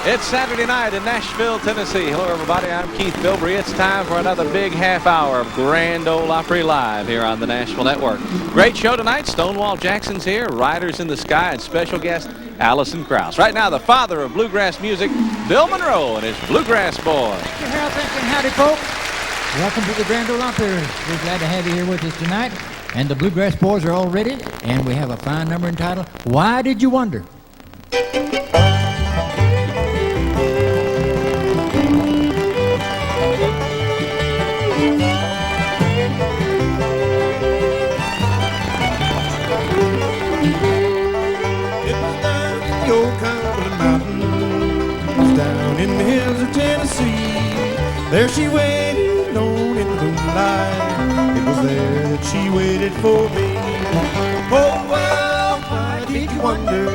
It's Saturday night in Nashville, Tennessee. Hello, everybody. I'm Keith Bilbrey. It's time for another big half hour of Grand Ole Opry Live here on the Nashville Network. Great show tonight. Stonewall Jackson's here, Riders in the Sky, and special guest Allison Krauss. Right now, the father of bluegrass music, Bill Monroe, and his Bluegrass Boys. Thank you, Harold. Thank you, and howdy, folks. Welcome to the Grand Ole Opry. We're glad to have you here with us tonight. And the Bluegrass Boys are all ready, and we have a fine number entitled, Why Did You Wonder? In the hills of Tennessee, there she waited alone in the moonlight. It was there that she waited for me. Oh, well, why did you wonder?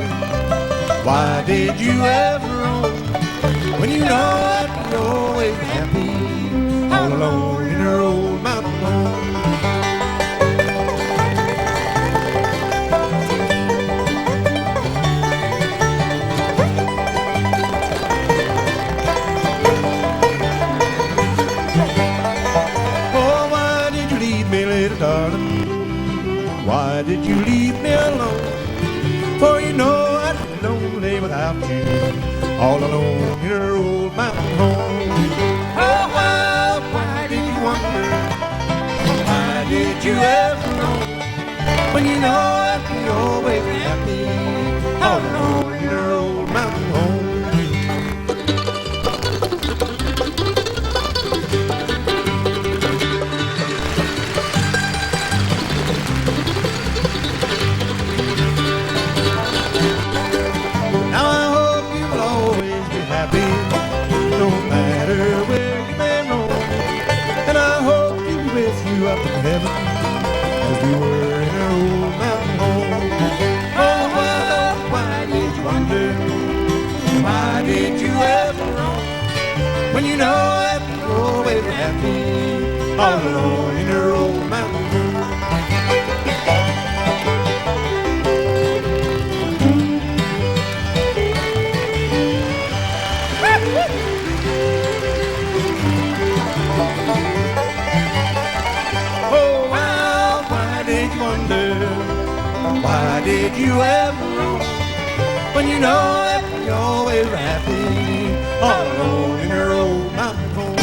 Why did you ever roam? When you know I'd be always happy, all alone in her old mountain home. Darling, why did you leave me alone? For you know I'd be lonely without you, all alone in her old mountain home. Oh, well, why did you wonder? Why did you ever roam? When you know I'd be always happy, all alone in her old mountain home. Up in heaven as we were in our old mountain home. Oh, well, why did you wonder? Why did you ever roam? When you know that you're always happy, all alone in our old mountain home. Why did you ever roam? When you know that you're always happy, all alone in your old mountain home.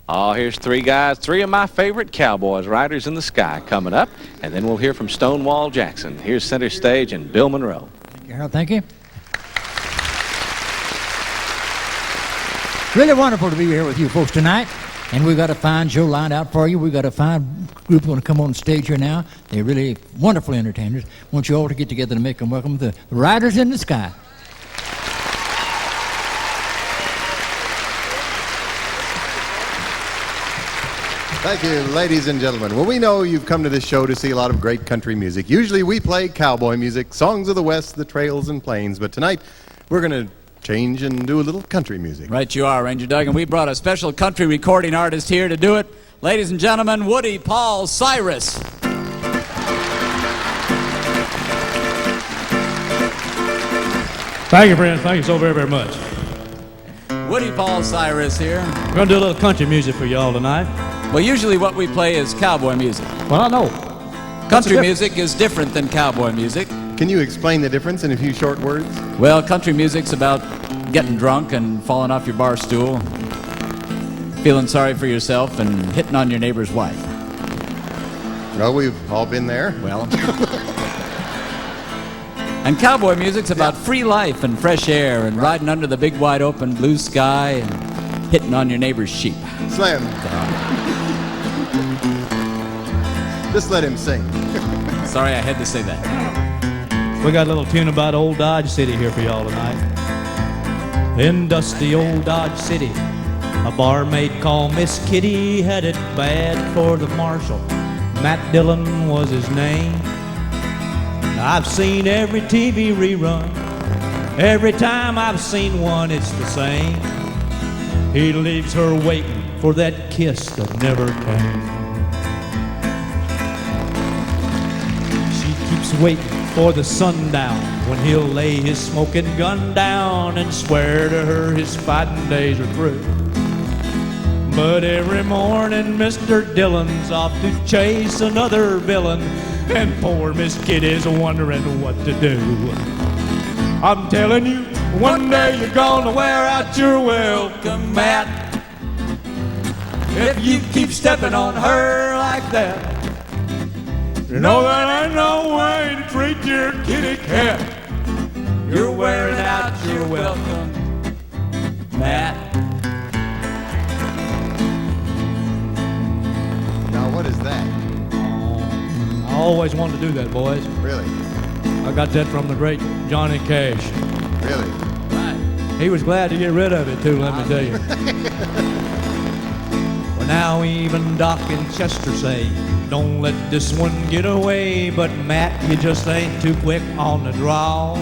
Oh, here's three guys, three of my favorite cowboys, Riders in the Sky, coming up. And then we'll hear from Stonewall Jackson. Here's Center Stage and Bill Monroe. Thank you, Harold. Thank you. Really wonderful to be here with you folks tonight. And we've got a fine show lined out for you. We've got a fine group going to come on stage here now. They're really wonderful entertainers. I want you all to get together to make them welcome the Riders in the Sky. Thank you, ladies and gentlemen. Well, we know you've come to this show to see a lot of great country music. Usually we play cowboy music, songs of the West, the trails and plains, but tonight we're going to change and do a little country music. Right you are, Ranger Doug, and we brought a special country recording artist here to do it. Ladies and gentlemen, Woody Paul Cyrus. Thank you, friends. Thank you so very, very much. Woody Paul Cyrus here. We're going to do a little country music for y'all tonight. Well, usually what we play is cowboy music. Well, I know. Country music is different than cowboy music. Can you explain the difference in a few short words? Well, country music's about getting drunk and falling off your bar stool, feeling sorry for yourself, and hitting on your neighbor's wife. Well, we've all been there. Well, and cowboy music's about free life and fresh air and riding under the big wide open blue sky and hitting on your neighbor's sheep. Slim. Just let him sing. Sorry, I had to say that. We got a little tune about old Dodge City here for y'all tonight. In dusty old Dodge City, a barmaid called Miss Kitty had it bad for the marshal. Matt Dillon was his name. I've seen every TV rerun. Every time I've seen one, it's the same. He leaves her waiting for that kiss that never came. She keeps waiting for the sundown when he'll lay his smoking gun down and swear to her his fighting days are through. But every morning Mr. Dillon's off to chase another villain, and poor Miss Kitty's wondering what to do. I'm telling you, one day you're gonna wear out your welcome mat if you keep stepping on her like that. You know that ain't no way to treat your kitty cat. You're wearing out your welcome mat. Now, what is that? I always wanted to do that, boys. Really? I got that from the great Johnny Cash. Really? He was glad to get rid of it, too, let me tell you. Well, now even Doc and Chester say, don't let this one get away. But Matt, you just ain't too quick on the draw.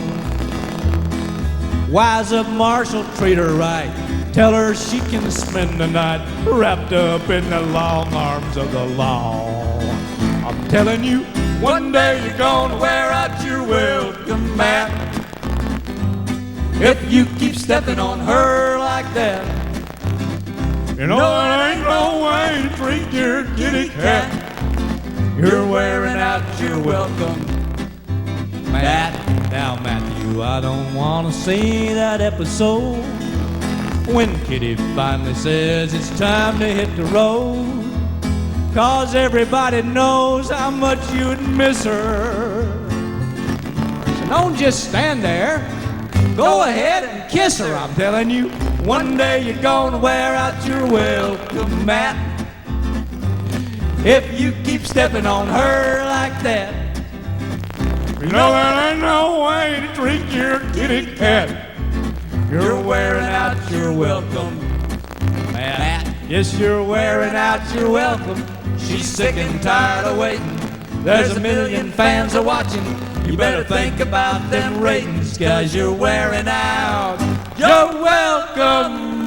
Wise up Marshall, treat her right. Tell her she can spend the night wrapped up in the long arms of the law. I'm telling you, one day you're gonna wear out your welcome mat if you keep stepping on her like that. You know there ain't no way to treat your kitty cat. You're wearing out your welcome mat. Now, Matthew, I don't want to see that episode when Kitty finally says it's time to hit the road. 'Cause everybody knows how much you'd miss her. So don't just stand there. Go ahead and kiss her, I'm telling you. One day you're gonna wear out your welcome mat if you keep stepping on her like that. You know that ain't no way to treat your kitty cat. You're wearing out your welcome mat. Yes, you're wearing out your welcome. She's sick and tired of waiting. There's a million fans are watching. You better think about them ratings, 'cause you're wearing out your welcome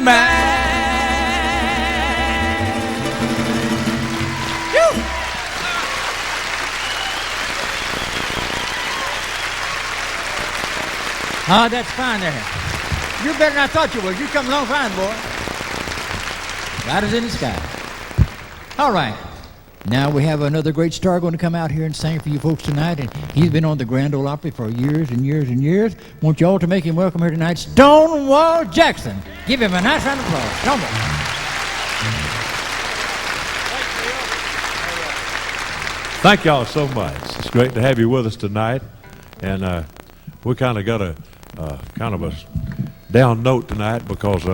mat. Oh, that's fine there. You're better than I thought you were. You come along fine, boy. Riders in the sky. All right. Now we have another great star going to come out here and sing for you folks tonight, and he's been on the Grand Ole Opry for years and years and years. Want you all to make him welcome here tonight, Stonewall Jackson. Give him a nice round of applause. Stonewall. Thank y'all so much. It's great to have you with us tonight, and we kind of got a down note tonight because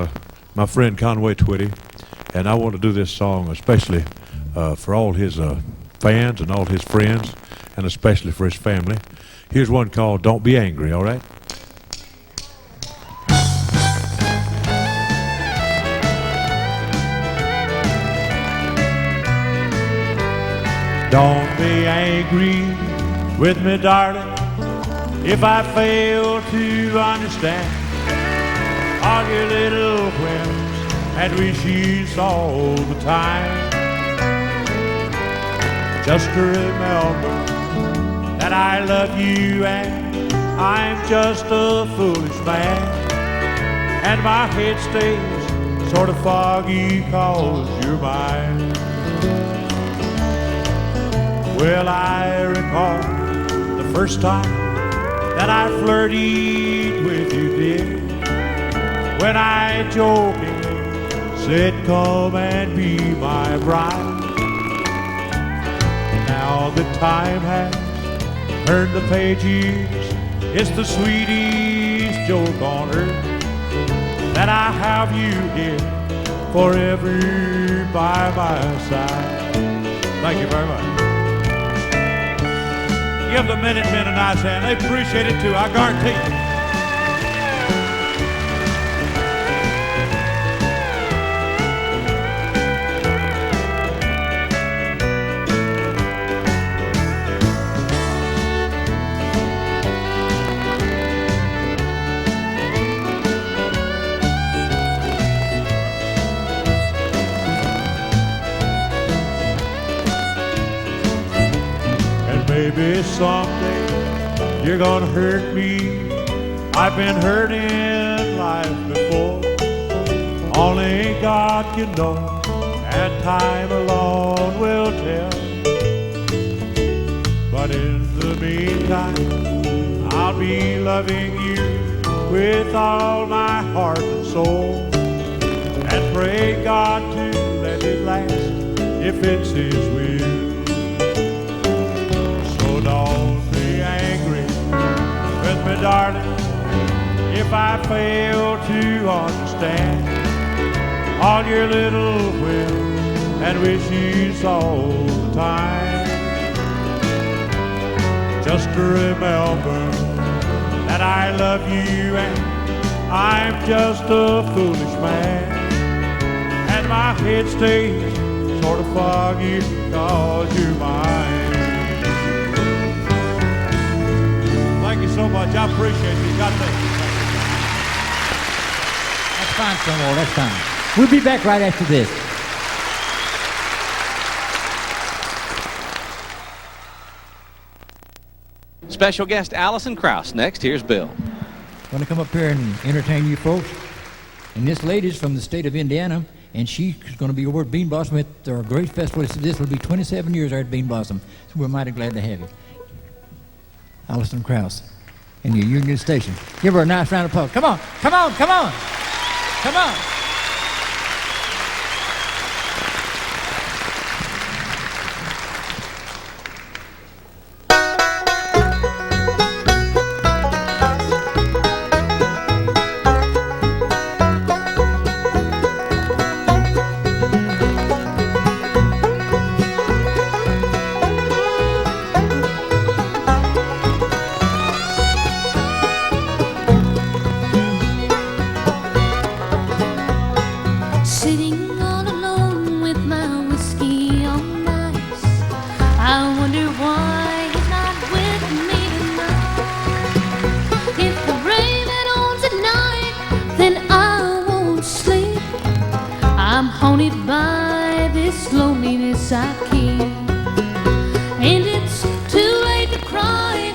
my friend Conway Twitty, and I want to do this song especially for all his fans and all his friends, and especially for his family. Here's one called Don't Be Angry, all right? Don't be angry with me, darling, if I fail to understand all your little whims and wishes all the time. Just remember that I love you and I'm just a foolish man, and my head stays sort of foggy 'cause you're mine. Well, I recall the first time that I flirted with you, dear, when I jokingly said, come and be my bride. Now the time has turned the pages. It's the sweetest joke on earth that I have you here forever by my side. Thank you very much. Give the Minutemen a nice hand. They appreciate it too, I guarantee you. maybe someday you're gonna hurt me. I've been hurt in life before. Only God can know, and time alone will tell. But in the meantime, I'll be loving you with all my heart and soul, and pray God to let it last if it's His will. So don't be angry with me, darling, if I fail to understand all your little whims and wishes all the time. Just remember that I love you and I'm just a foolish man, and my head stays sort of foggy cause you're mine. Thank you so much. I appreciate you. God bless you. That's fine, Stonewall. That's fine. We'll be back right after this. Special guest Alison Krauss. Next, here's Bill. I'm going to come up here and entertain you folks. And this lady's from the state of Indiana, and she's going to be over at Bean Blossom at our great festival. This will be 27 years at Bean Blossom, so we're mighty glad to have you. Alison Krauss in your Union Station. Give her a nice round of applause. Come on, come on, come on, come on. Too late to cry tonight.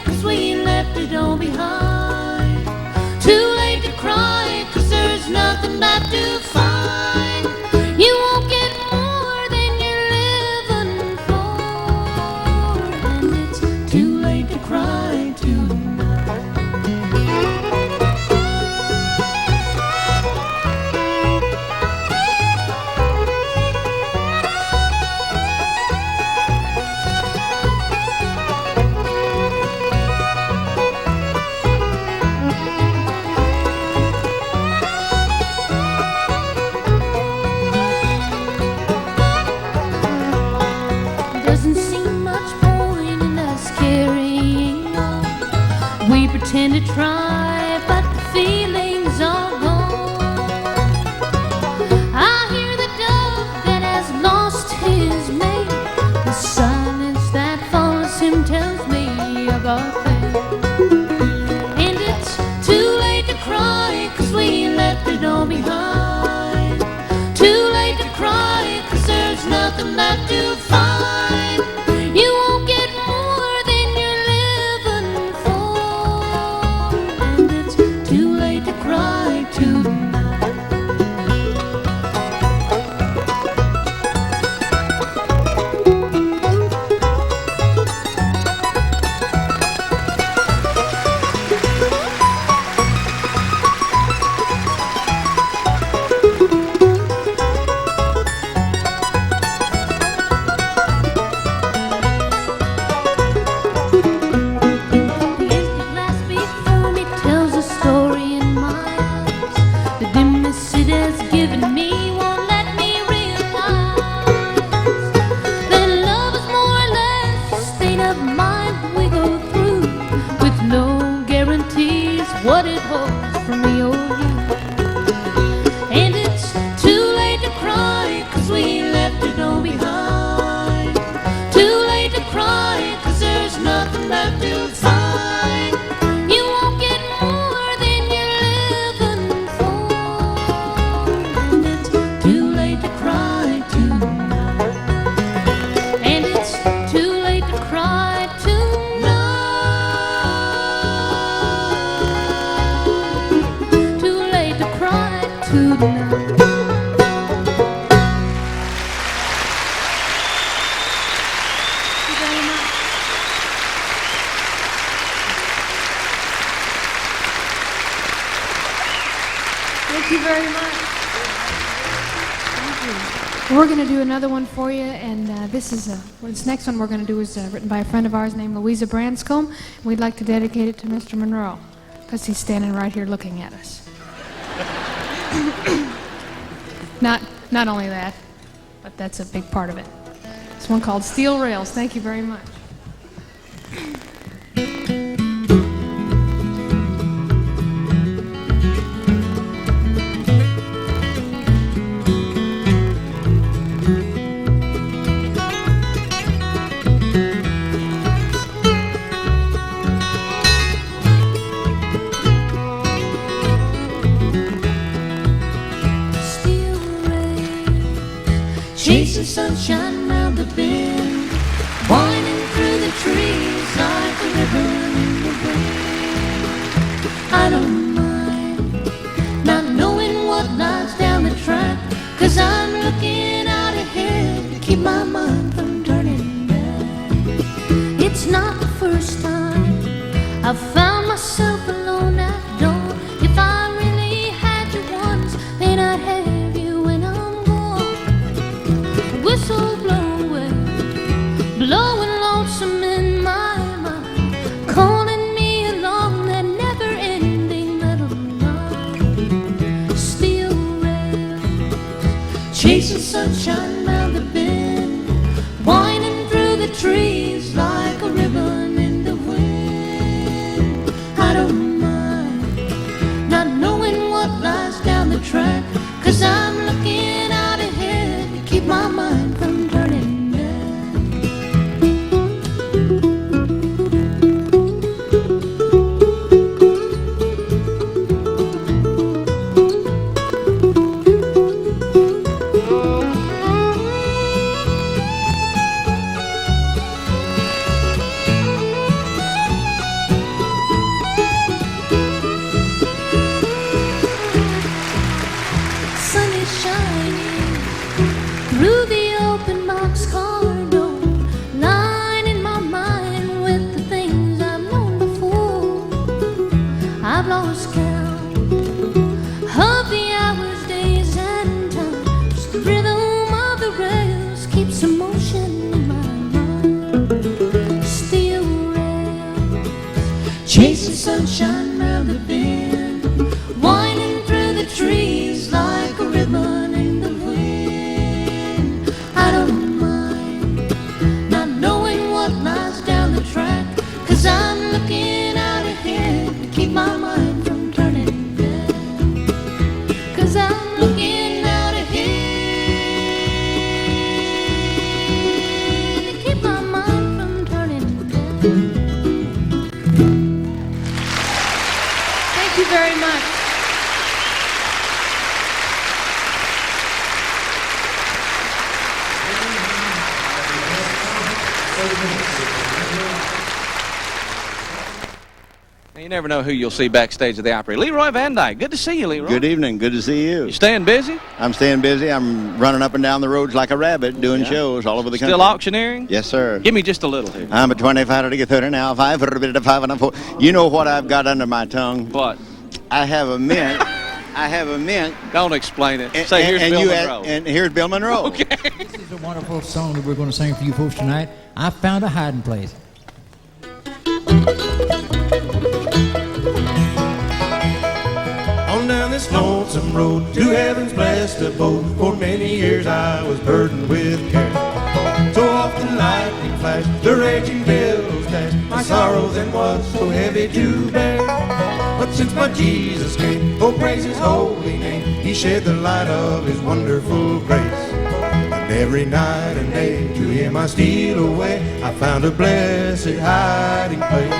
Thank you very much. Thank you. We're going to do another one for you, and this next one we're going to do is written by a friend of ours named Louisa Branscombe. We'd like to dedicate it to Mr. Monroe, because he's standing right here looking at us. Not only that, but that's a big part of it. It's one called Steel Rails. Thank you very much. Chasing sunshine round the bend, winding through the trees like a river in the wind. I don't mind not knowing what lies down the track, 'cause I'm looking out ahead to keep my mind from turning back. It's not the first time I've found myself alone at dawn. If I really had you once, then I'd have you when I'm gone. Whistle blowing lonesome in my mind, calling me along that never-ending melody. Steel rails, chasing sunshine round the bend, winding through the trees like a ribbon in the wind. I don't mind not knowing what lies down the track, 'cause I'm looking out ahead to keep my mind from turning. Chasing sunshine round the bend, winding through the trees like a ribbon in the wind. I don't mind not knowing what lies down the track, 'cause I'm looking out ahead to keep my mind from turning back. 'Cause I'm looking out ahead to keep my mind from turning back. Thank you very much. You never know who you'll see backstage at the Opry. Leroy Van Dyke, good to see you, Leroy. Good evening. Good to see you. You staying busy? I'm staying busy. I'm running up and down the roads like a rabbit, doing shows all over the country. Still auctioneering? Yes, sir. Give me just a little here. I'm a 25 to get 30 now, 5 a bit of 5 and a 4. You know what I've got under my tongue? What? I have a mint. I have a mint. Don't explain it. Say, here's Bill Monroe. And here's Bill Monroe. Okay. This is a wonderful song that we're going to sing for you folks tonight. I found a hiding place. On down this lonesome road to heaven's blessed abode, for many years I was burdened with care. So often lightning flashed, the raging billows dashed, my sorrow then was so heavy to bear. But since my Jesus came, oh praise his holy name, he shed the light of his wonderful grace. And every night and day to him I steal away, I found a blessed hiding place.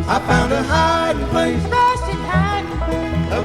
I found a hiding place, a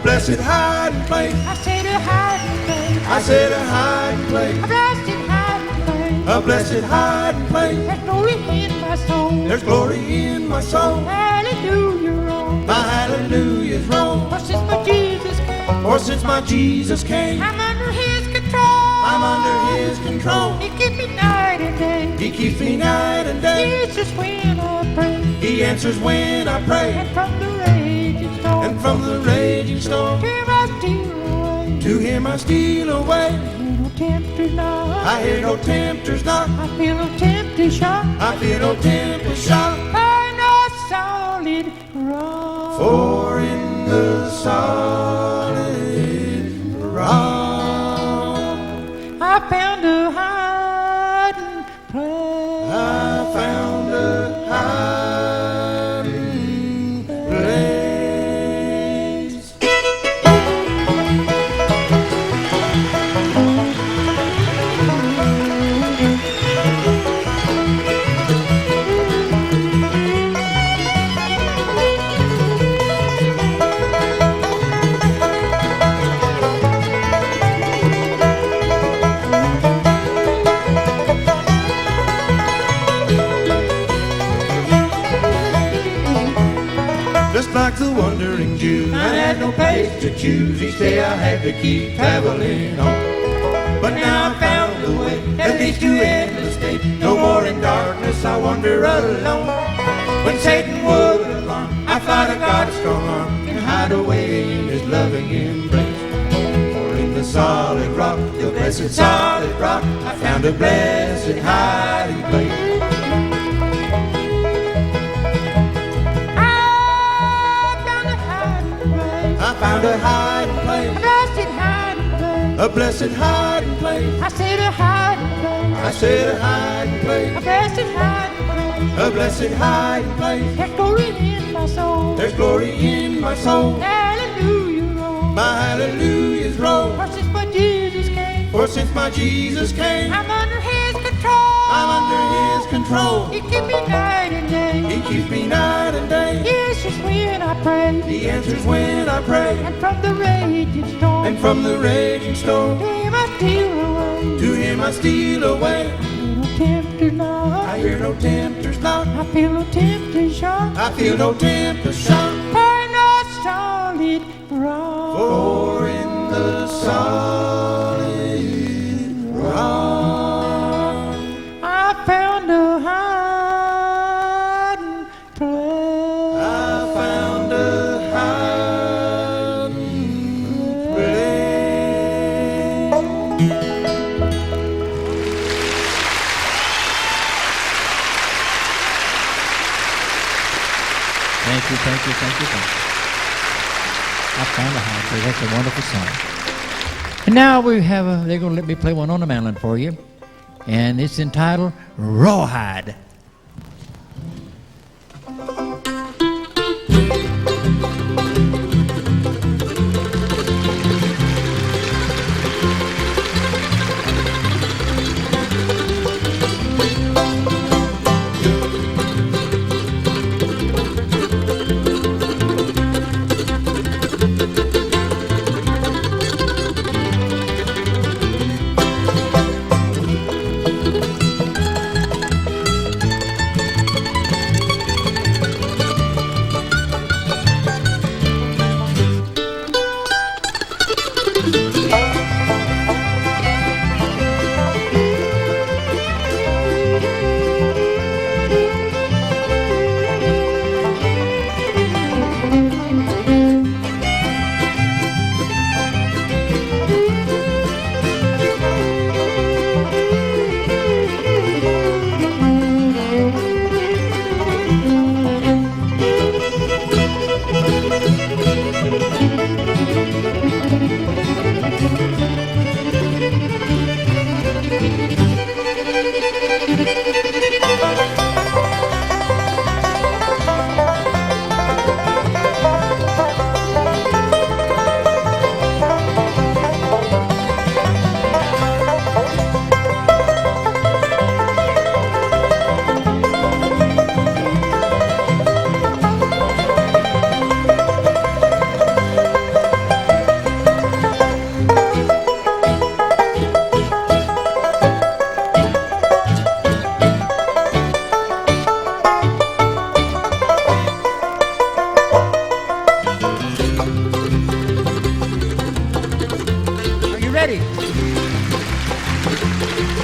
blessed hiding place. I said a hiding place. I said a hiding place, A blessed hiding place. a blessed hiding place. There's glory in my soul. There's glory in my soul. Hallelujah, Lord. My hallelujah's wrong. For since my Jesus came, For since my Jesus came, I'm under his control. I'm under his control. He keeps me night and day. He keeps me night and day. It's just when I pray. He answers when I pray. And from the raging storm, And from the raging storm, to him I steal away. to him I steal away. I hear no tempter's knock. I hear no tempter's knock. I feel no tempter's shock. I feel no tempter's shock. I know solid rock. For in the solid rock I found a hiding place. I found a hiding place. Just like the wandering Jew, I had no place to choose. Each day I had to keep traveling on. But now I found a way that leads to endless day. No more in darkness, I wander alone. When Satan would alarm, I fly to God's strong arm and hide away in His loving embrace. For in the solid rock, the blessed solid rock, I found a blessed hiding place. I found a hiding place, A blessed hiding place. a blessed hiding place. I said a hiding place. I said a hiding A place, blessed hiding place. a blessed hiding place. There's glory in my soul. There's glory in my soul. Hallelujah roll. My hallelujahs roll. For since my Jesus came, For since my Jesus came, I'm under His control. I'm under His control. He keeps me night and day. He keeps me night and day. He answers when I pray. He answers when I pray. And from the raging storm, And from the raging storm, to Him I steal away. to Him I steal away. No tempter knock. I hear no tempter's knock. I feel no tempter shock. I feel no tempter's shock. For no solid rock. For in the solid rock I found a hiding place. I found a hiding place. Thank you, thank you, thank you, thank you. I found a high place. That's a wonderful song. And now we have they're going to let me play one on the mandolin for you. And it's entitled Rawhide.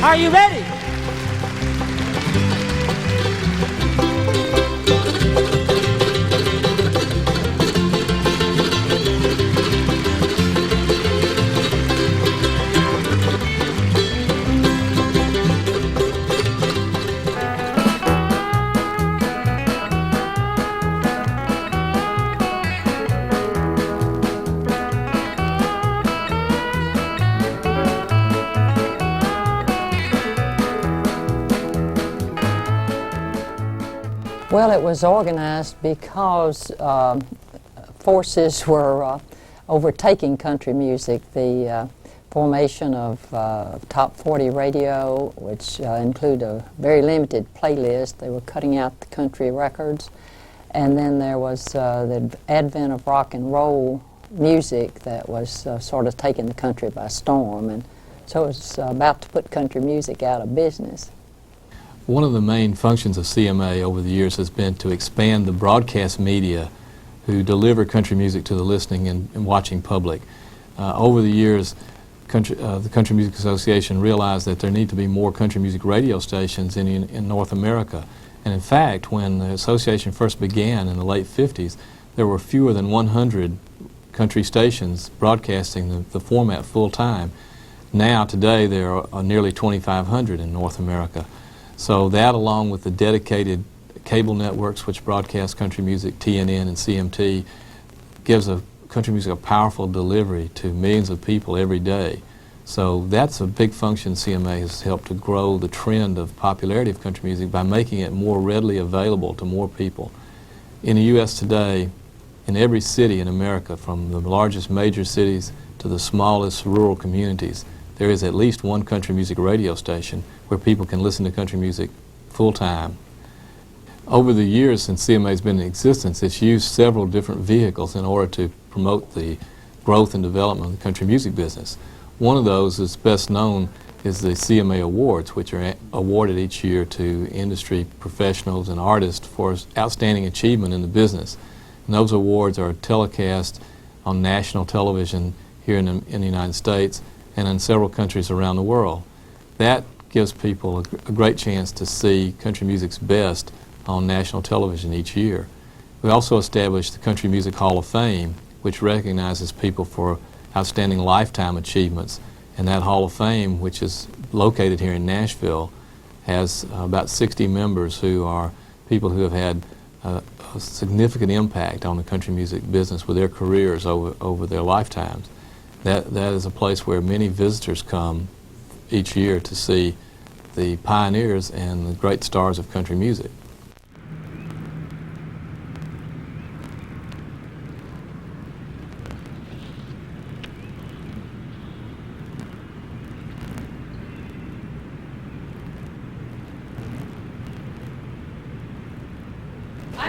Are you ready? Well, it was organized because forces were overtaking country music. The formation of Top 40 Radio, which included a very limited playlist. They were cutting out the country records. And then there was the advent of rock and roll music that was sort of taking the country by storm. And so it was about to put country music out of business. One of the main functions of CMA over the years has been to expand the broadcast media who deliver country music to the listening and watching public. Over the years, the Country Music Association realized that there need to be more country music radio stations in North America. And in fact, when the association first began in the late 50s, there were fewer than 100 country stations broadcasting the format full-time. Now, today, there are nearly 2,500 in North America. So that, along with the dedicated cable networks which broadcast country music, TNN and CMT, gives country music a powerful delivery to millions of people every day. So that's a big function. CMA has helped to grow the trend of popularity of country music by making it more readily available to more people. In the U.S. today, in every city in America, from the largest major cities to the smallest rural communities, there is at least one country music radio station where people can listen to country music full-time. Over the years since CMA has been in existence, it's used several different vehicles in order to promote the growth and development of the country music business. One of those is best known is the CMA Awards, which are awarded each year to industry professionals and artists for outstanding achievement in the business. And those awards are telecast on national television here in the United States and in several countries around the world. That gives people a great chance to see country music's best on national television each year. We also established the Country Music Hall of Fame, which recognizes people for outstanding lifetime achievements. And that Hall of Fame, which is located here in Nashville, has about 60 members who are people who have had a significant impact on the country music business with their careers over their lifetimes. That is a place where many visitors come each year to see the pioneers and the great stars of country music.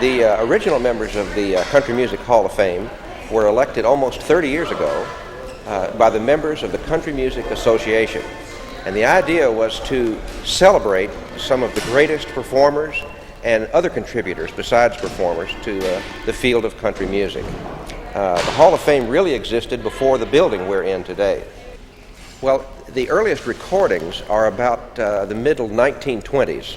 The original members of the Country Music Hall of Fame were elected almost 30 years ago by the members of the Country Music Association. And the idea was to celebrate some of the greatest performers and other contributors besides performers to the field of country music. The Hall of Fame really existed before the building we're in today. Well, the earliest recordings are about the middle 1920s.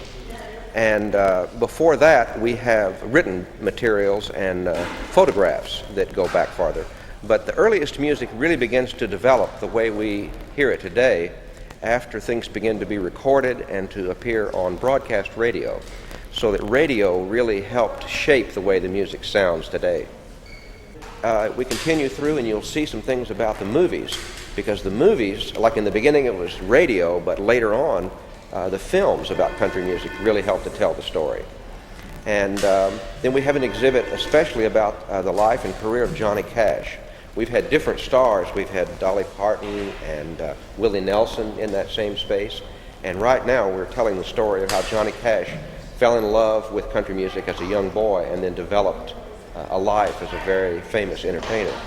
And before that, we have written materials and photographs that go back farther. But the earliest music really begins to develop the way we hear it today after things begin to be recorded and to appear on broadcast radio, so that radio really helped shape the way the music sounds today. We continue through and you'll see some things about the movies, because the movies, like in the beginning it was radio, but later on the films about country music really helped to tell the story. And then we have an exhibit especially about the life and career of Johnny Cash. We've had different stars. We've had Dolly Parton and Willie Nelson in that same space. And right now we're telling the story of how Johnny Cash fell in love with country music as a young boy and then developed a life as a very famous entertainer.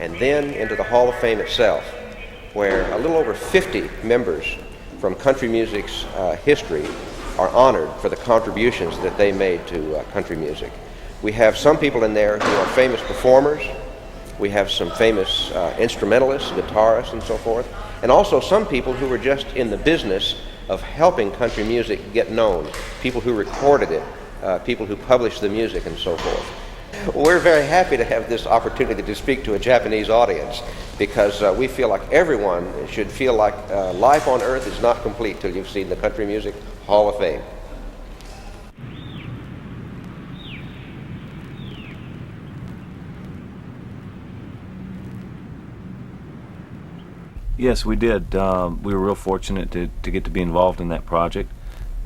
And then into the Hall of Fame itself, where a little over 50 members from country music's history are honored for the contributions that they made to country music. We have some people in there who are famous performers. We have some famous instrumentalists, guitarists, and so forth, and also some people who were just in the business of helping country music get known, people who recorded it, people who published the music, and so forth. We're very happy to have this opportunity to speak to a Japanese audience, because we feel like everyone should feel like life on earth is not complete till you've seen the Country Music Hall of Fame. Yes, we did. We were real fortunate to get to be involved in that project.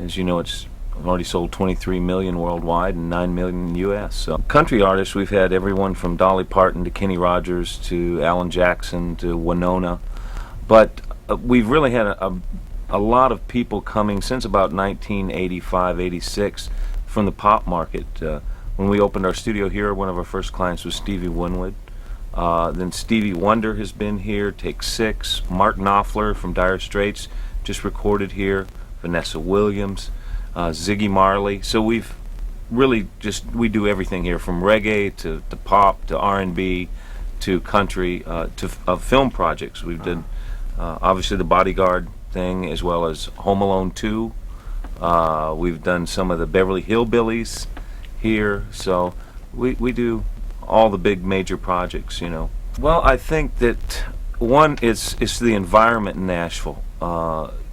As you know, it's We've already sold 23 million worldwide and 9 million in the U.S. So country artists, we've had everyone from Dolly Parton to Kenny Rogers to Alan Jackson to Winona. But we've really had a lot of people coming since about 1985, 86 from the pop market. When we opened our studio here, one of our first clients was Stevie Winwood. Then Stevie Wonder has been here, Take Six. Mark Knopfler from Dire Straits just recorded here. Vanessa Williams, Ziggy Marley. So we've really we do everything here, from reggae to pop to R&B to country to film projects. We've done obviously the Bodyguard thing, as well as Home Alone 2. We've done some of the Beverly Hillbillies here. So we do all the big major projects, you know. Well, I think that one is the environment in Nashville.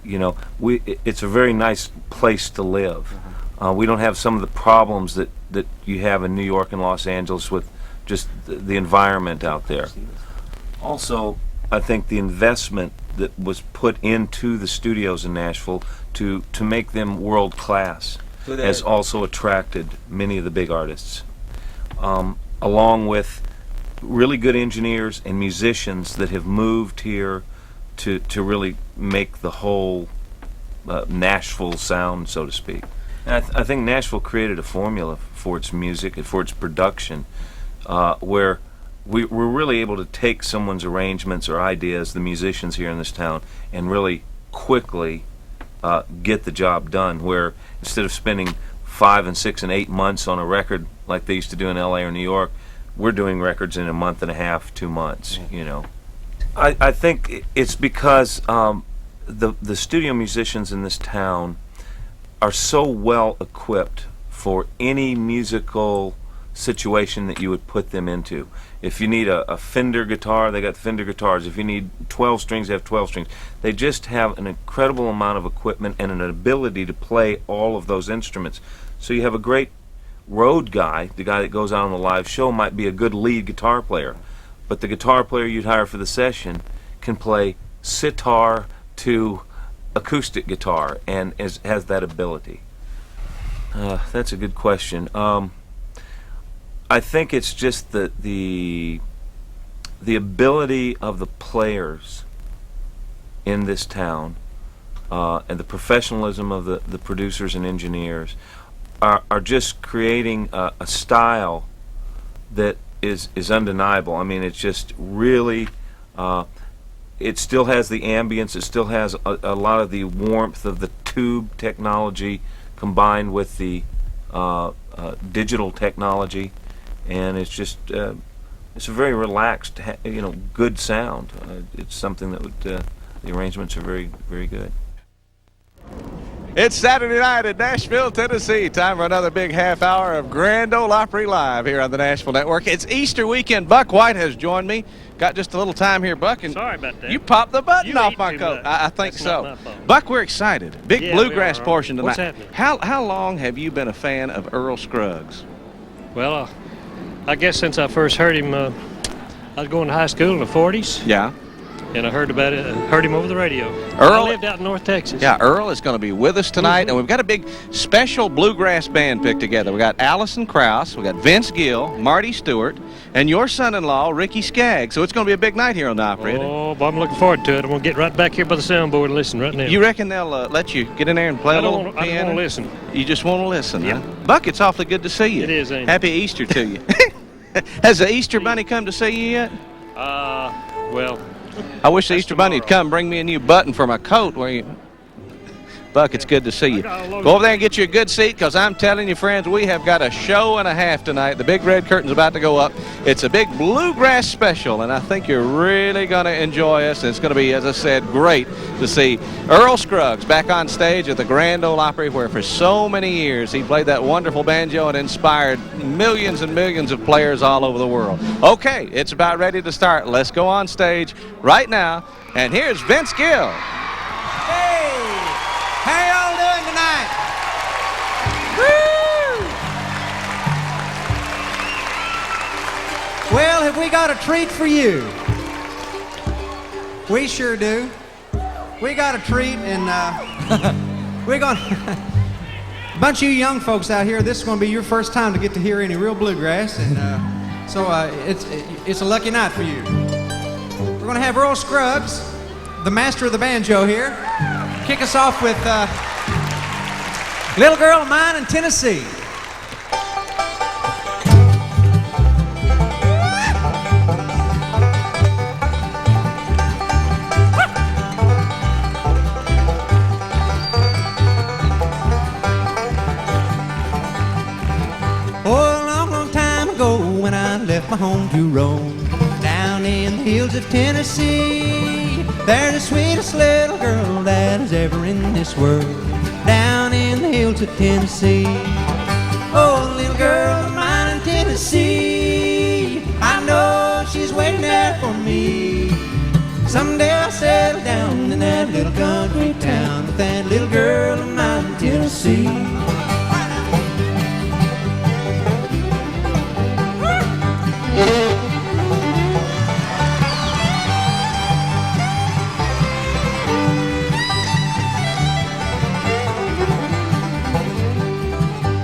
You know, it's a very nice place to live. We don't have some of the problems that you have in New York and Los Angeles with just the environment out there. Also, I think the investment that was put into the studios in Nashville to make them world class has also attracted many of the big artists, along with really good engineers and musicians that have moved here to really make the whole Nashville sound, so to speak. And I think Nashville created a formula for its music and for its production, where we're really able to take someone's arrangements or ideas, the musicians here in this town, and really quickly get the job done, where instead of spending 5 and 6 and 8 months on a record like they used to do in LA or New York, we're doing records in a month and a half, 2 months, you know. I think it's because the studio musicians in this town are so well equipped for any musical situation that you would put them into. If you need a Fender guitar, they got Fender guitars. If you need 12 strings, they have 12 strings. They just have an incredible amount of equipment and an ability to play all of those instruments. So you have a great road guy, the guy that goes out on the live show might be a good lead guitar player, but the guitar player you'd hire for the session can play sitar to acoustic guitar and has that ability. That's a good question. I think it's just the ability of the players in this town and the professionalism of the producers and engineers are just creating a style that is undeniable. I mean, it's just really, it still has the ambience, it still has a lot of the warmth of the tube technology combined with the digital technology, and it's just, it's a very relaxed, good sound. It's something that would, the arrangements are very, very good. It's Saturday night in Nashville, Tennessee. Time for another big half hour of Grand Ole Opry Live here on the Nashville Network. It's Easter weekend. Buck White has joined me. Got just a little time here, Buck. And sorry about that. You popped the button off my coat. I think so. Buck, we're excited. Big bluegrass portion tonight. What's happening? How long have you been a fan of Earl Scruggs? Well, I guess since I first heard him, I was going to high school in the 40s. Yeah. And I heard about it, heard him over the radio. Earl, I lived out in North Texas. Yeah, Earl is going to be with us tonight, and we've got a big special bluegrass band picked together. We got Allison Krauss, we got Vince Gill, Marty Stewart, and your son-in-law, Ricky Skaggs. So it's going to be a big night here on the Opry. Oh, but I'm looking forward to it. I'm going to get right back here by the soundboard and listen right now. You reckon they'll let you get in there and play a little piano? I don't want to listen. You just want to listen, yeah. Huh? Buck, it's awfully good to see you. It is, ain't it? Happy Easter to you. Has the Easter Bunny come to see you yet? Well... I wish the Easter Bunny would come bring me a new button for my coat. Buck, it's good to see you. Go over there and get you a good seat, because I'm telling you, friends, we have got a show and a half tonight. The big red curtain's about to go up. It's a big bluegrass special, and I think you're really going to enjoy us. And it's going to be, as I said, great to see Earl Scruggs back on stage at the Grand Ole Opry, where for so many years he played that wonderful banjo and inspired millions and millions of players all over the world. Okay, it's about ready to start. Let's go on stage right now, and here's Vince Gill. How y'all doing tonight? Woo! Well, have we got a treat for you? We sure do. We got a treat, and we're going bunch of you young folks out here, this is going to be your first time to get to hear any real bluegrass, and so it's a lucky night for you. We're going to have Earl Scruggs, the master of the banjo here, kick us off with Little Girl of Mine in Tennessee. Left my home to roam down in the hills of Tennessee. They're the sweetest little girl that is ever in this world, down in the hills of Tennessee. Oh, little girl of mine in Tennessee, I know she's waiting there for me. Someday I'll settle down in that little country town with that little girl of mine in Tennessee.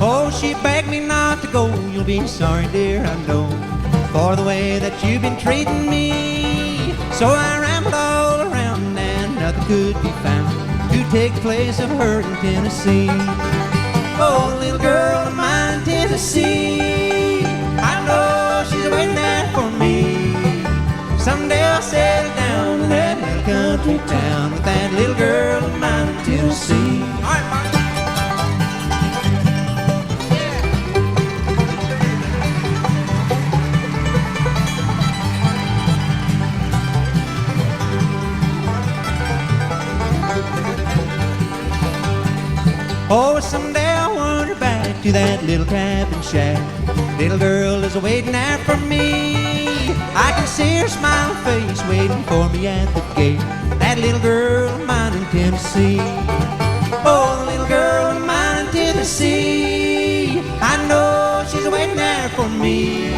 Oh, she begged me not to go. You'll be sorry, dear, I know, for the way that you've been treating me. So I rambled all around and nothing could be found to take the place of her in Tennessee. Oh, little girl of mine in Tennessee, I know she's waiting there for me. Someday I'll settle down in that little country town with that little girl of mine in Tennessee. All right, Mark. Oh, someday I'll wander back to that little cabin shack. Little girl is waiting there for me. I can see her smiling face waiting for me at the gate. That little girl of mine in Tennessee. Oh, little girl of mine in Tennessee, I know she's waiting there for me.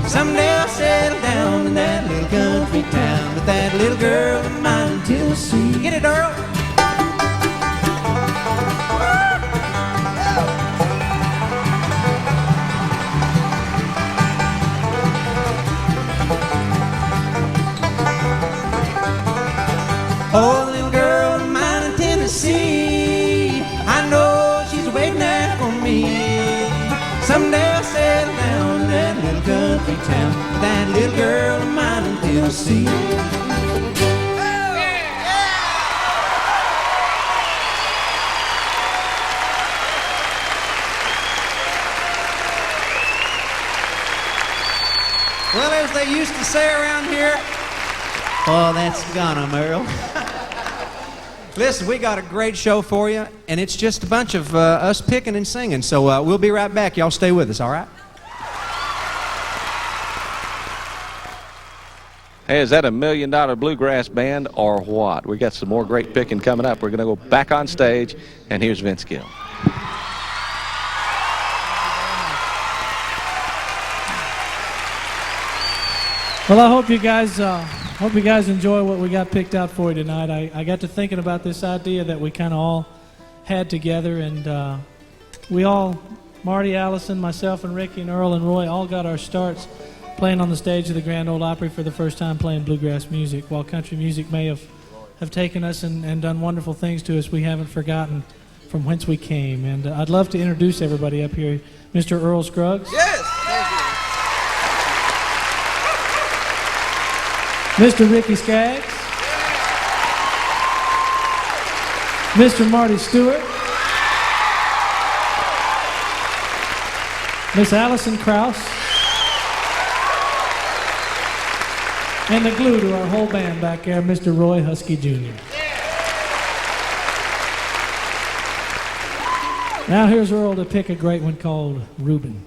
Someday I'll settle down in that little country town with that little girl of mine in Tennessee. Get it, Earl? Oh, little girl of mine in Tennessee, I know she's waiting there for me. Someday I'll settle down in that little country town, that little girl of mine in Tennessee. Well, as they used to say around here, oh, that's gonna, Merle. Listen, we got a great show for you, and it's just a bunch of us picking and singing. So we'll be right back. Y'all stay with us, all right? Hey, is that $1 million bluegrass band or what? We got some more great picking coming up. We're going to go back on stage, and here's Vince Gill. Well, I hope you guys enjoy what we got picked out for you tonight. I got to thinking about this idea that we kind of all had together, and we all, Marty, Allison, myself, and Ricky, and Earl, and Roy, all got our starts playing on the stage of the Grand Ole Opry for the first time playing bluegrass music. While country music may have taken us and done wonderful things to us, we haven't forgotten from whence we came. And I'd love to introduce everybody up here. Mr. Earl Scruggs. Yes! Mr. Ricky Skaggs, Mr. Marty Stewart, Miss Allison Krause, and the glue to our whole band back there, Mr. Roy Husky Jr. Now here's Earl to pick a great one called Reuben.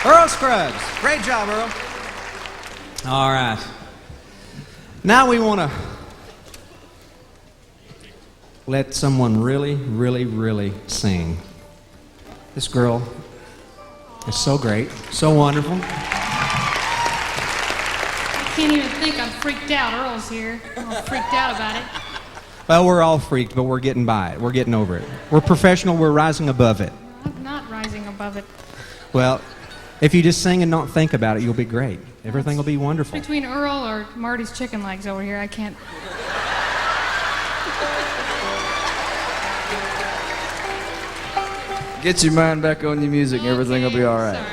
Earl Scruggs. Great job, Earl. All right. Now we want to let someone really, really, really sing. This girl is so great, so wonderful. I can't even think. I'm freaked out. Earl's here. I'm all freaked out about it. Well, we're all freaked, but we're getting by it. We're getting over it. We're professional. We're rising above it. I'm not rising above it. Well, if you just sing and not think about it, you'll be great. Everything will be wonderful. Between Earl or Marty's chicken legs over here, I can't. Get your mind back on your music and everything will be all right.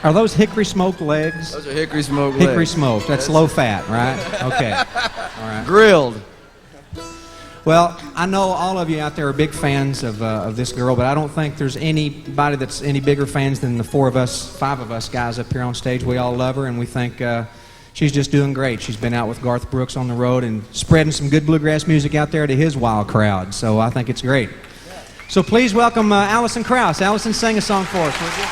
Are those hickory smoked legs? Those are hickory smoked legs. Hickory smoked. That's low fat, right? Okay. All right. Grilled. Well, I know all of you out there are big fans of this girl, but I don't think there's anybody that's any bigger fans than the five of us guys up here on stage. We all love her, and we think she's just doing great. She's been out with Garth Brooks on the road and spreading some good bluegrass music out there to his wild crowd, so I think it's great. So please welcome Allison Krauss. Allison, sing a song for us, would you?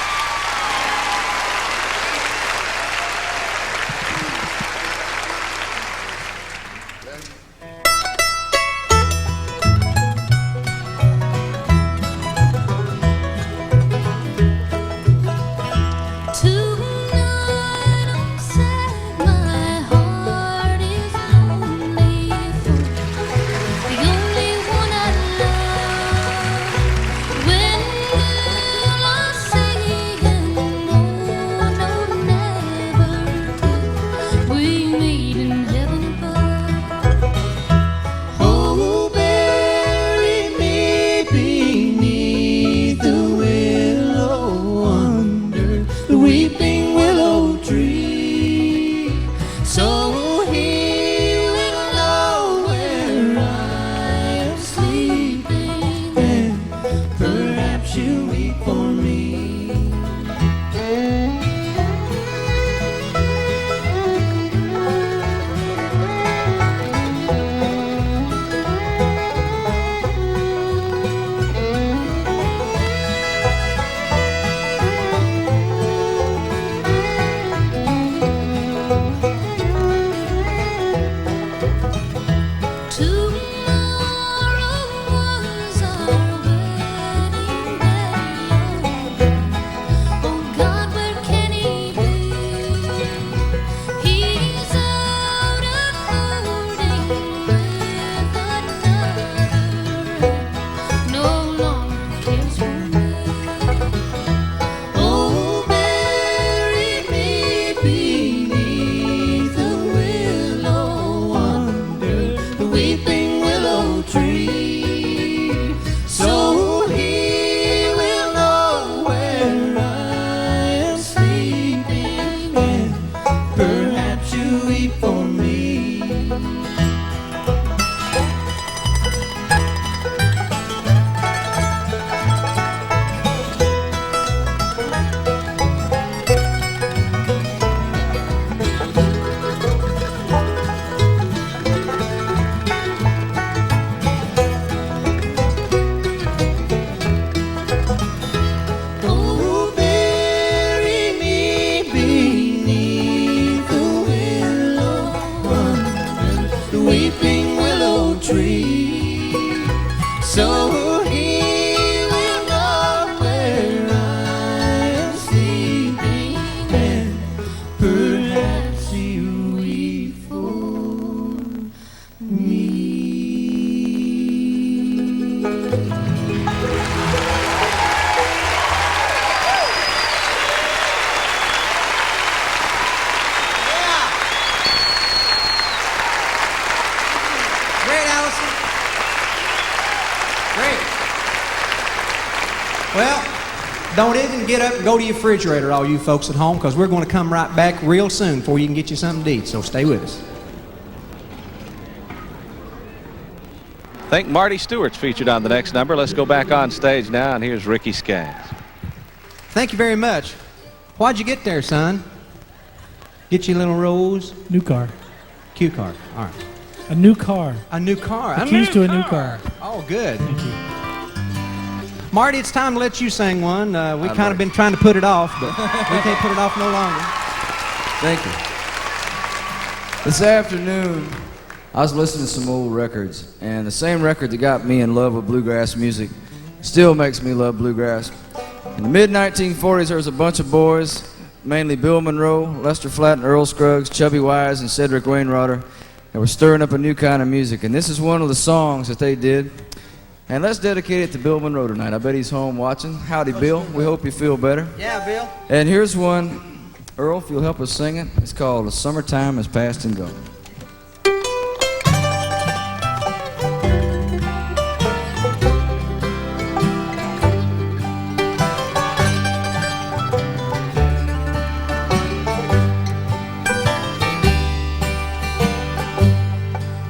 Don't even get up and go to your refrigerator, all you folks at home, because we're going to come right back real soon before you can get you something to eat, so stay with us. I think Marty Stewart's featured on the next number. Let's go back on stage now, and here's Ricky Skaggs. Thank you very much. Why'd you get there, son? Get you a little rose? New car. Q car. All right. A new car. A new car. The keys to a new car. Oh, good. Thank you. Marty, it's time to let you sing one. We kind of been trying to put it off, but we can't put it off no longer. Thank you. This afternoon, I was listening to some old records, and the same record that got me in love with bluegrass music still makes me love bluegrass. In the mid-1940s, there was a bunch of boys, mainly Bill Monroe, Lester Flatt, and Earl Scruggs, Chubby Wise, and Cedric Wainwrighter, that were stirring up a new kind of music. And this is one of the songs that they did. And let's dedicate it to Bill Monroe tonight. I bet he's home watching. Howdy, Bill. We hope you feel better. Yeah, Bill. And here's one, Earl, if you'll help us sing it. It's called The Summertime Has Passed and Gone.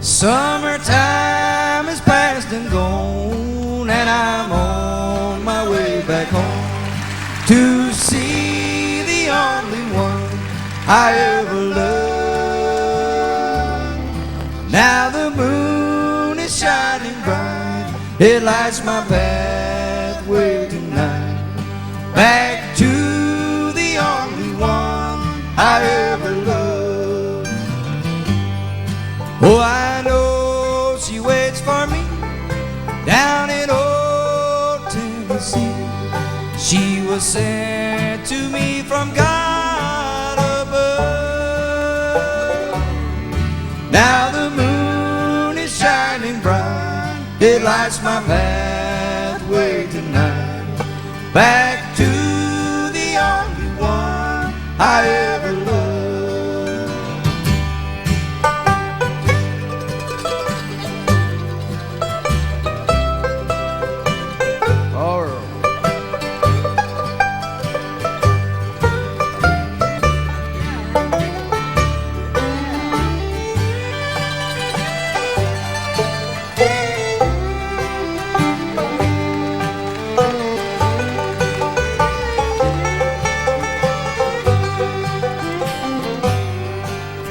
Summertime is past and gone, and I'm on my way back home to see the only one I ever loved. Now the moon is shining bright, it lights my pathway tonight, back to the only one I ever loved. Oh, I know she waits for me down in old Tennessee. She was sent to me from God above. Now the moon is shining bright, it lights my pathway tonight, back to the only one I ever loved.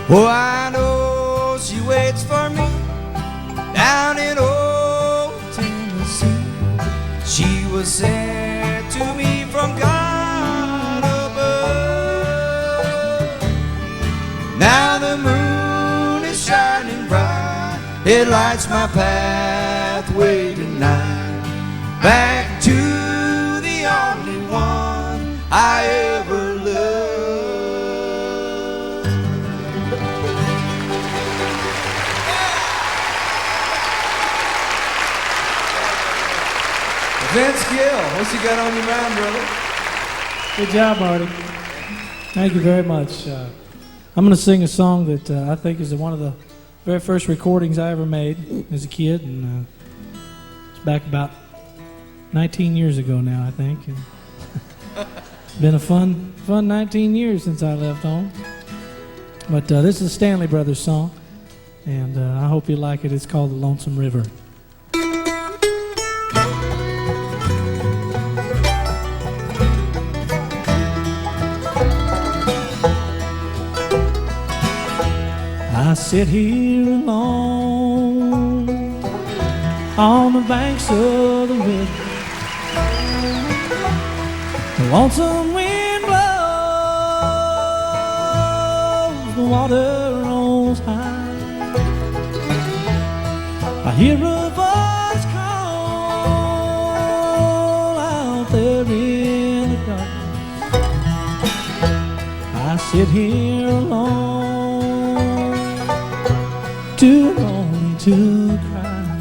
Oh, I know she waits for me down in old Tennessee. She was sent to me from God above. Now the moon is shining bright, it lights my pathway tonight, back to the only one I ever loved. Vince Gill, what's you got on your mind, brother? Good job, Marty. Thank you very much. I'm going to sing a song that I think is one of the very first recordings I ever made as a kid, and it's back about 19 years ago now, I think. And it's been a fun 19 years since I left home. But this is a Stanley Brothers song, and I hope you like it. It's called The Lonesome River. I sit here alone on the banks of the river. The lonesome wind blows, the water rolls high. I hear a voice call out there in the darkness. I sit here alone, too lonely to cry.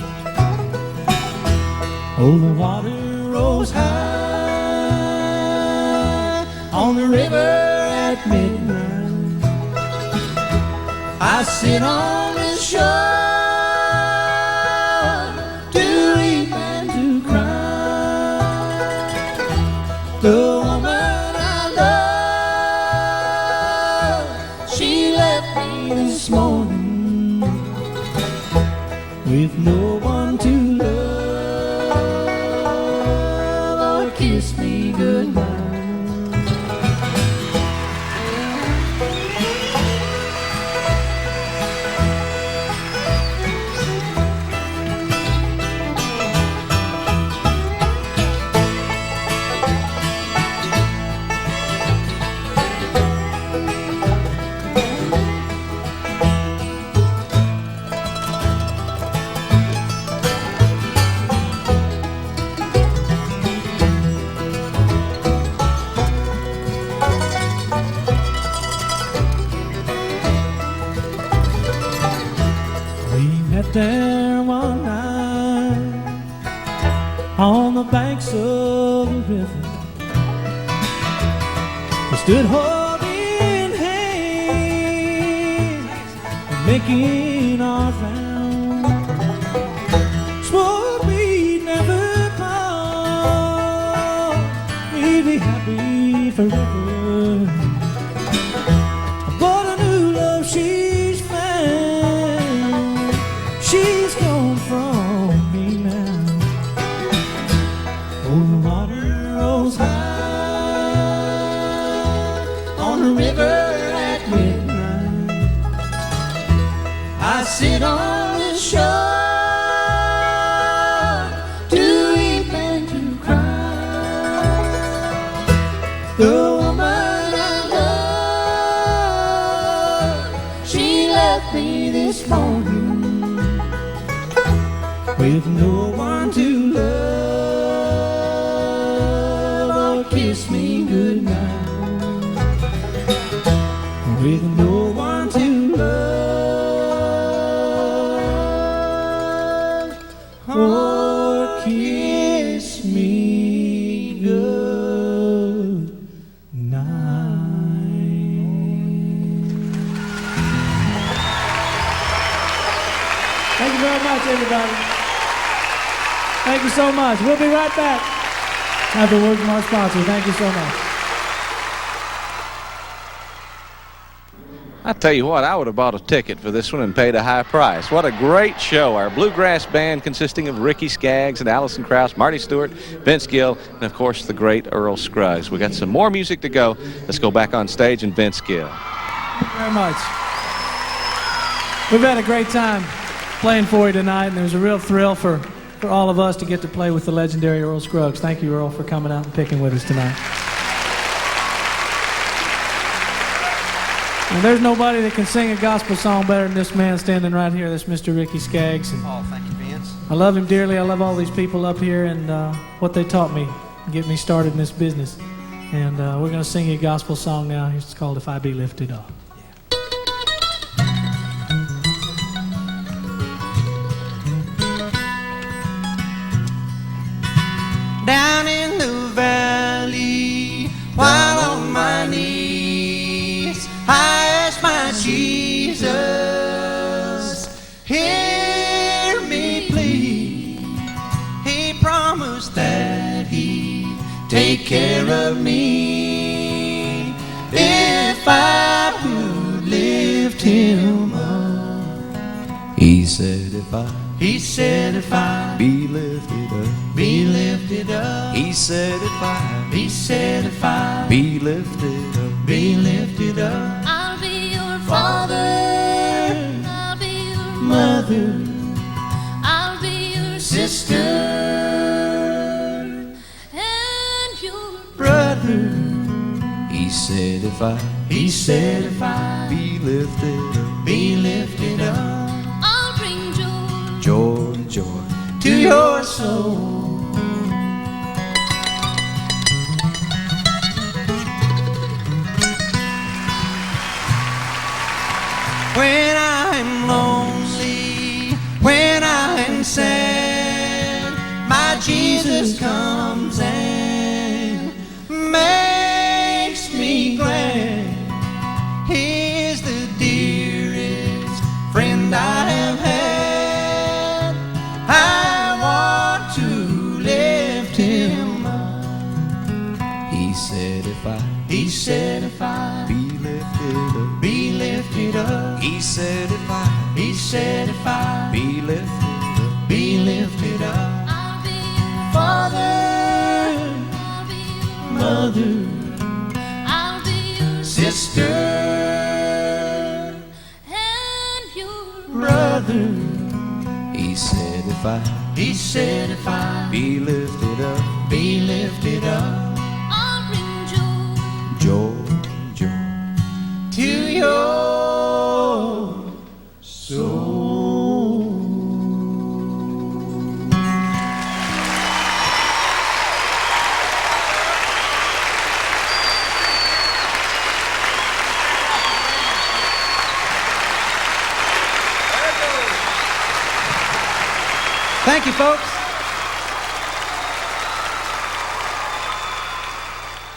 Oh, the water rolls high on the river at midnight. I sit on the shore to weep and to cry. The woman I love, she left me this morning with no one to love or kiss me goodnight. there one night on the banks of the river. We stood holding hands and making our vow. Swore we'd never part, we'd be happy forever. But a new love she's found, she's gone from me now. Oh, the water rolls high on the river at midnight. I sit on the shore to weep and to cry. The woman I love, she left me this morning with no one to love or kiss me goodnight. With no one to love or kiss me goodnight. Thank you very much, everybody. Thank you so much. We'll be right back after a word from our sponsor. Thank you so much. I tell you what, I would have bought a ticket for this one and paid a high price. What a great show. Our bluegrass band consisting of Ricky Skaggs and Allison Krauss, Marty Stewart, Vince Gill, and of course the great Earl Scruggs. We got some more music to go. Let's go back on stage and Vince Gill. Thank you very much. We've had a great time playing for you tonight, and it was a real thrill for all of us to get to play with the legendary Earl Scruggs. Thank you, Earl, for coming out and picking with us tonight. And there's nobody that can sing a gospel song better than this man standing right here, this Mr. Ricky Skaggs. And Oh, thank you, Vince. I love him dearly. I love all these people up here and what they taught me, get me started in this business. And we're going to sing a gospel song now. It's called If I Be Lifted Up. Down in the valley, while on my knees, I ask my Jesus, hear me please. He promised that he'd take care of me if I would lift him up. He said if I He said if I be lifted up, be lifted up. he said if I He said if I be lifted up, be lifted up. I'll be your father, I'll be your Mother, I'll be your sister, and your brother. he said if I He said if I be lifted up, be lifted up. I'll bring joy, joy to your soul. When I'm lonely, when I'm sad, my Jesus comes and makes me glad. He's the dearest friend I have had. I want to lift him up. he said if I He said if I be lifted up, be lifted up. he said if I He said if I be lifted up, be lifted up. I'll be your Father, I'll be your mother, I'll be your sister, and your brother. he said if I He said if I be lifted up, be lifted up. I'll bring joy joy, joy To your soul. Thank you, folks.